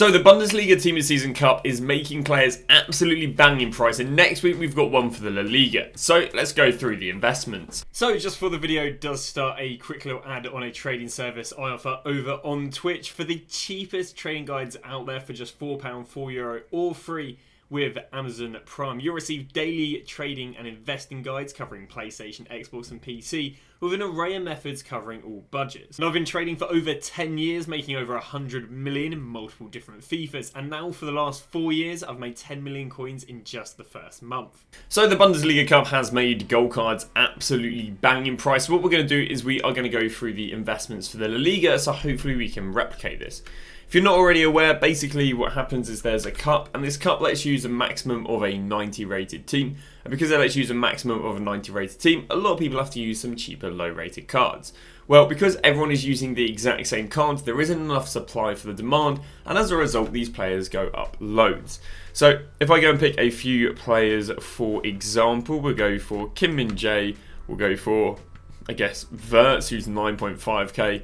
So the Bundesliga Team of the Season Cup is making players absolutely banging price, and next week we've got one for the La Liga. So let's go through the investments. So just before the video does start, a quick little ad on a trading service I offer over on Twitch for the cheapest trading guides out there for just £4, €4, all free. With Amazon Prime, you'll receive daily trading and investing guides covering PlayStation, Xbox and PC with an array of methods covering all budgets. And I've been trading for over 10 years, making over 100 million in multiple different FIFAs, and now for the last 4 years I've made 10 million coins in just the first month. So the Bundesliga Cup has made gold cards absolutely banging price. So what we're going to do is we are going to go through the investments for the La Liga, so hopefully we can replicate this. If you're not already aware, basically what happens is there's a cup, and this cup lets you use a maximum of a 90 rated team. And because it lets you use a maximum of a 90 rated team, a lot of people have to use some cheaper low rated cards. Well, because everyone is using the exact same cards, there isn't enough supply for the demand, and as a result these players go up loads. So if I go and pick a few players, for example, we'll go for Kim Min-jae, we'll go for, I guess, Verts, who's 9.5k.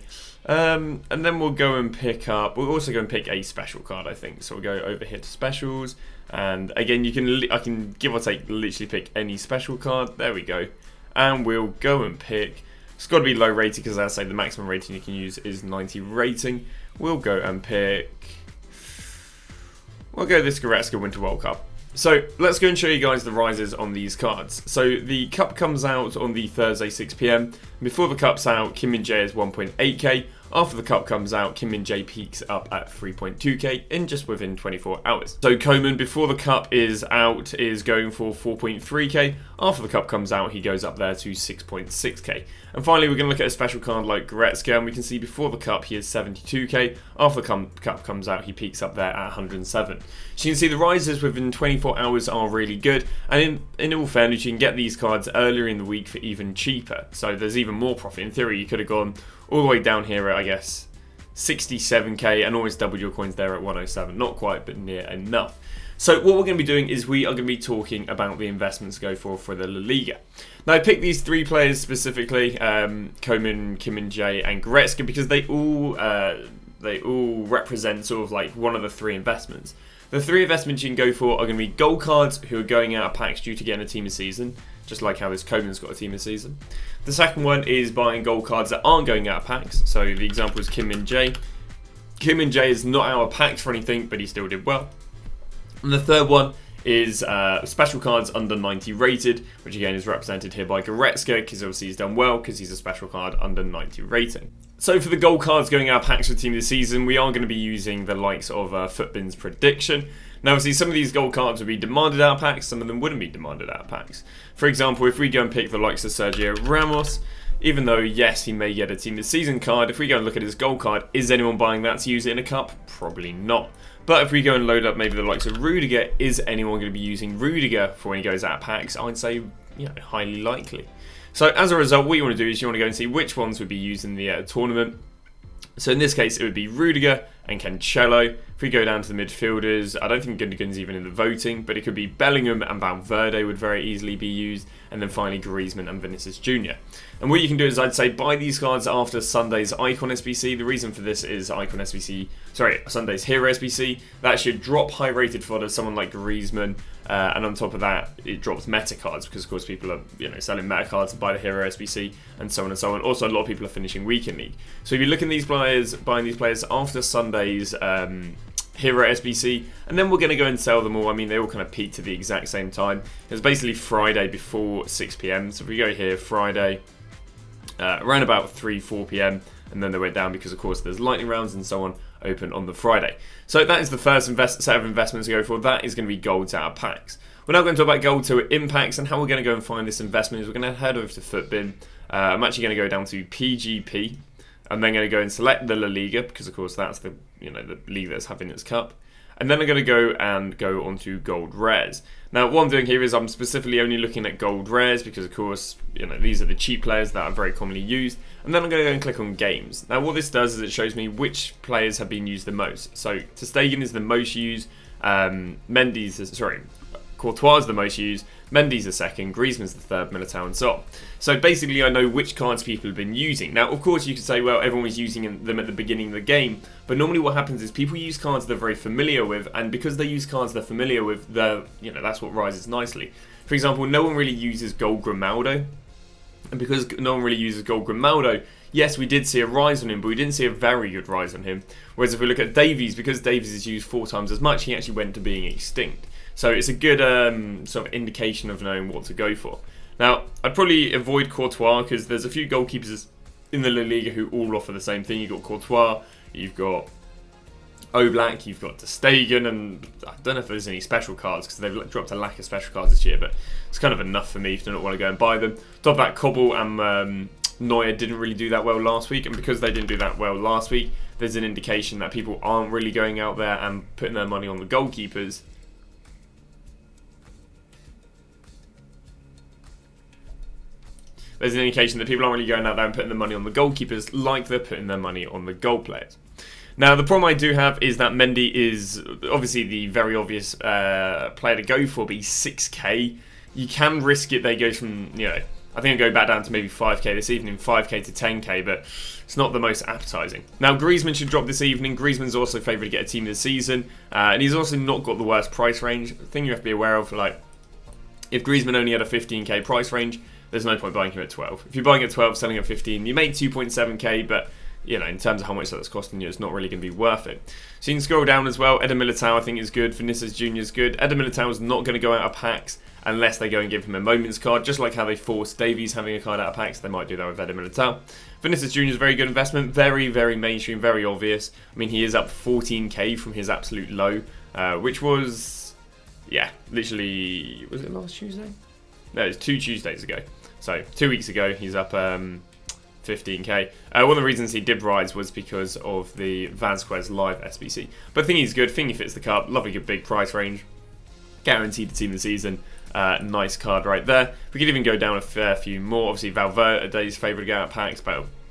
And then we'll go and pick up, we'll also go and pick a special card, I think. So we'll go over here to specials, and again I can give or take literally pick any special card. There we go. And we'll go and pick, it's got to be low rated because as I say the maximum rating you can use is 90 rating. We'll go and pick, we'll go this Goretzka Winter World Cup. So let's go and show you guys the rises on these cards. So the cup comes out on the Thursday 6 PM. Before the cup's out, Kim Min-jae is 1.8k. After the cup comes out, Kim Min-jae peaks up at 3.2k in just within 24 hours. So Coman, before the cup is out, is going for 4.3k. After the cup comes out, he goes up there to 6.6k. And finally, we're going to look at a special card like Goretzka, and we can see before the cup he is 72k. After the cup comes out, he peaks up there at 107. So you can see the rises within 24 hours are really good. And in all fairness, you can get these cards earlier in the week for even cheaper. So there's even more profit. In theory, you could have gone all the way down here at, I guess, 67k and almost doubled your coins there at 107. Not quite, but near enough. So what we're going to be doing is we are going to be talking about the investments to go for the La Liga. Now I picked these three players specifically, Coman, Kim Min-jae and Goretzka, because they all represent sort of like one of the three investments. The three investments you can go for are going to be gold cards who are going out of packs due to getting a team of season, just like how this Coman's got a team of season. The second one is buying gold cards that aren't going out of packs. So the example is Kim Min-jae. Kim Min-jae is not out of packs for anything, but he still did well. And the third one is special cards under 90 rated, which again is represented here by Goretzka, because obviously he's done well because he's a special card under 90 rating. So for the gold cards going out of packs for Team of the Season, we are going to be using the likes of Footbin's prediction. Now obviously some of these gold cards would be demanded out of packs, some of them wouldn't be demanded out of packs. For example, if we go and pick the likes of Sergio Ramos, even though yes he may get a Team of the Season card, if we go and look at his gold card, is anyone buying that to use it in a cup? Probably not. But if we go and load up maybe the likes of Rudiger, is anyone going to be using Rudiger for when he goes out of packs? I'd say, you know, highly likely. So as a result, what you want to do is you want to go and see which ones would be used in the tournament. So in this case, it would be Rudiger and Cancelo. If we go down to the midfielders, I don't think Gundogan's even in the voting, but it could be Bellingham and Valverde would very easily be used, and then finally Griezmann and Vinicius Jr. And what you can do is I'd say buy these cards after Sunday's Icon SBC. The reason for this is Sunday's Hero SBC. That should drop high rated fodder, someone like Griezmann, and on top of that, it drops meta cards because of course people are selling meta cards to buy the Hero SBC and so on and so on. Also, a lot of people are finishing weekend league. So if you look at these players, buying these players after Sunday's Hero SBC, and then we're going to go and sell them all. I mean, they all kind of peaked at the exact same time. It was basically Friday before 6 PM. So if we go here, Friday, around about 4 PM, and then they went down because, of course, there's lightning rounds and so on open on the Friday. So that is the first set of investments to go for. That is going to be golds out of packs. We're now going to talk about gold to impacts, and how we're going to go and find this investment is we're going to head over to Footbin. I'm actually going to go down to PGP. I'm then going to go and select the La Liga because, of course, that's the the league that's having its cup. And then I'm going to go onto gold rares. Now, what I'm doing here is I'm specifically only looking at gold rares because, of course, these are the cheap players that are very commonly used. And then I'm going to go and click on games. Now, what this does is it shows me which players have been used the most. So, Ter Stegen is the most used. Courtois is the most used. Mendy's the second, Griezmann's the third, Militao and so on. So basically I know which cards people have been using. Now of course you could say, well, everyone was using them at the beginning of the game, but normally what happens is people use cards they're very familiar with, and because they use cards they're familiar with, that's what rises nicely. For example, no one really uses Gold Grimaldo, and because no one really uses Gold Grimaldo, yes, we did see a rise on him, but we didn't see a very good rise on him. Whereas if we look at Davies, because Davies is used 4 times as much, he actually went to being extinct. So it's a good sort of indication of knowing what to go for. Now, I'd probably avoid Courtois, because there's a few goalkeepers in the La Liga who all offer the same thing. You've got Courtois, you've got Oblak, you've got Ter Stegen, and I don't know if there's any special cards, because they've dropped a lack of special cards this year, but it's kind of enough for me if I don't want to go and buy them. Top of that, Cobble and Neuer didn't really do that well last week, and because they didn't do that well last week, there's an indication that people aren't really going out there and putting their money on the goalkeepers. There's an indication that people aren't really going out there and putting their money on the goalkeepers like they're putting their money on the goal players. Now, the problem I do have is that Mendy is obviously the very obvious player to go for, but he's 6k. You can risk it that he goes from, I think I'll go back down to maybe 5k this evening, 5k to 10k, but it's not the most appetising. Now, Griezmann should drop this evening. Griezmann's also favoured to get a team of the season, and he's also not got the worst price range. The thing you have to be aware of, if Griezmann only had a 15k price range, there's no point buying him at 12. If you're buying at 12, selling at 15, you make 2.7k, but in terms of how much that's costing you, it's not really going to be worth it. So you can scroll down as well. Eder Militao, I think, is good. Vinicius Jr. is good. Eder Militao is not going to go out of packs unless they go and give him a moments card, just like how they forced Davies having a card out of packs. They might do that with Eder Militao. Vinicius Jr. is a very good investment. Very, very mainstream, very obvious. I mean, he is up 14k from his absolute low, which was, literally, was it last Tuesday? No, it was 2 Tuesdays ago. So 2 weeks ago, he's up 15k. One of the reasons he did rise was because of the Vasquez Live SBC. But I think he's good. I think he fits the cup. Lovely good big price range. Guaranteed the team of the season. Nice card right there. We could even go down a fair few more. Obviously, Valverde's favourite to go out of packs.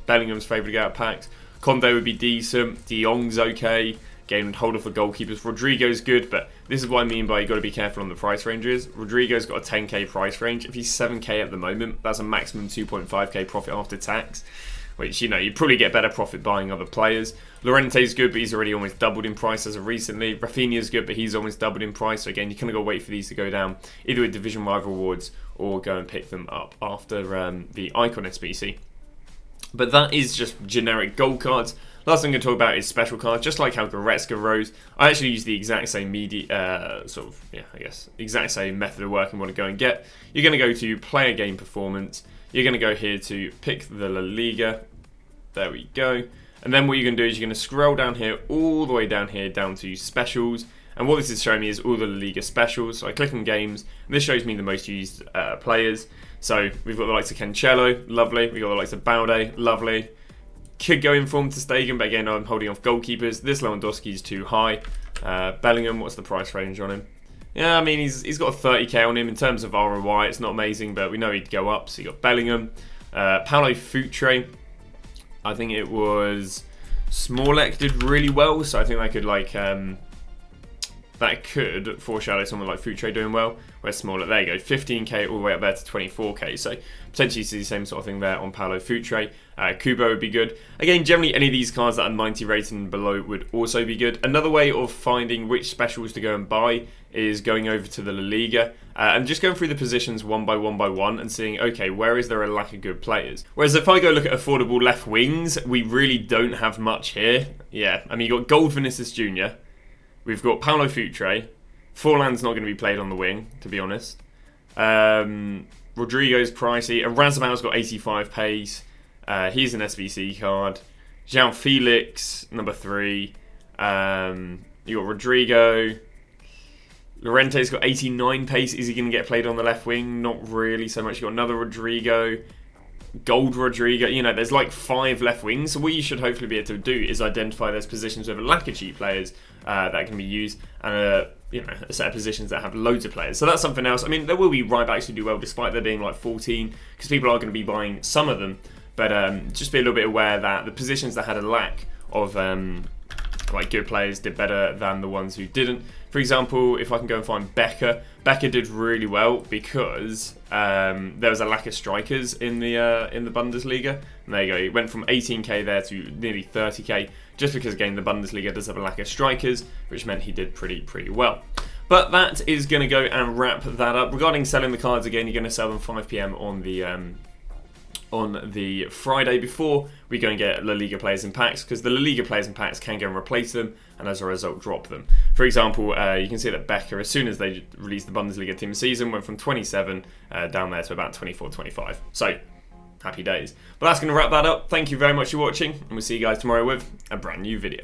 Bellingham's favourite to go out of packs. Conde would be decent. De Jong's okay. Game holder for goalkeepers. Rodrigo's good, but this is what I mean by you got to be careful on the price ranges. Rodrigo's got a 10k price range. If he's 7k at the moment, that's a maximum 2.5k profit after tax, which, you'd probably get better profit buying other players. Llorente's good, but he's already almost doubled in price as of recently. Rafinha's good, but he's almost doubled in price. So again, you kind of got to wait for these to go down, either with Division 5 rewards or go and pick them up after the Icon SBC. But that is just generic gold cards. Last thing I'm going to talk about is special cards, just like how Goretzka rose. I actually use the exact same exact same method of work and want to go and get. You're going to go to player game performance. You're going to go here to pick the La Liga. There we go. And then what you're going to do is you're going to scroll down here, all the way down here, down to specials. And what this is showing me is all the La Liga specials. So I click on games, and this shows me the most used players. So we've got the likes of Cancelo, lovely. We've got the likes of Balde, lovely. Could go in form to Stegen, but again, I'm holding off goalkeepers. This Lewandowski is too high. Bellingham, what's the price range on him? Yeah, I mean, he's got a 30k on him. In terms of ROI, it's not amazing, but we know he'd go up. So you got Bellingham. Paulo Futre, I think it was Smollett did really well, so I think I could that could foreshadow someone like Futre doing well. Where's Smollett? There you go, 15k all the way up there to 24k. So potentially see the same sort of thing there on Paulo Futre. Kubo would be good. Again, generally any of these cards that are 90 rated and below would also be good. Another way of finding which specials to go and buy is going over to the La Liga and just going through the positions one by one and seeing, okay, where is there a lack of good players? Whereas if I go look at affordable left wings, we really don't have much here. Yeah, I mean, you've got Gold Vinicius Jr., we've got Paulo Futre. Forlan's not going to be played on the wing, to be honest. Rodrigo's pricey. Erasmus got 85 pace. He's an SBC card. João Felix, number 3. You got Rodrigo. Llorente's got 89 pace. Is he going to get played on the left wing? Not really so much. You got another Rodrigo. Gold Rodrigo. There's like 5 left wings. So what you should hopefully be able to do is identify those positions with a lack of cheap players that can be used, and a set of positions that have loads of players. So that's something else. I mean, there will be right backs who do well despite there being like 14, because people are going to be buying some of them. But just be a little bit aware that the positions that had a lack of quite good players did better than the ones who didn't. For example, if I can go and find Becker did really well because there was a lack of strikers in the Bundesliga. And there you go, it went from 18k there to nearly 30k, just because again the Bundesliga does have a lack of strikers, which meant he did pretty well. But that is going to go and wrap that up. Regarding selling the cards, again, you're going to sell them 5 PM on the Friday before we go and get La Liga players in packs, because the La Liga players in packs can go and replace them and as a result drop them. For example, you can see that Becker, as soon as they released the Bundesliga team season, went from 27 down there to about 24, 25. So, happy days. But that's going to wrap that up. Thank you very much for watching, and we'll see you guys tomorrow with a brand new video.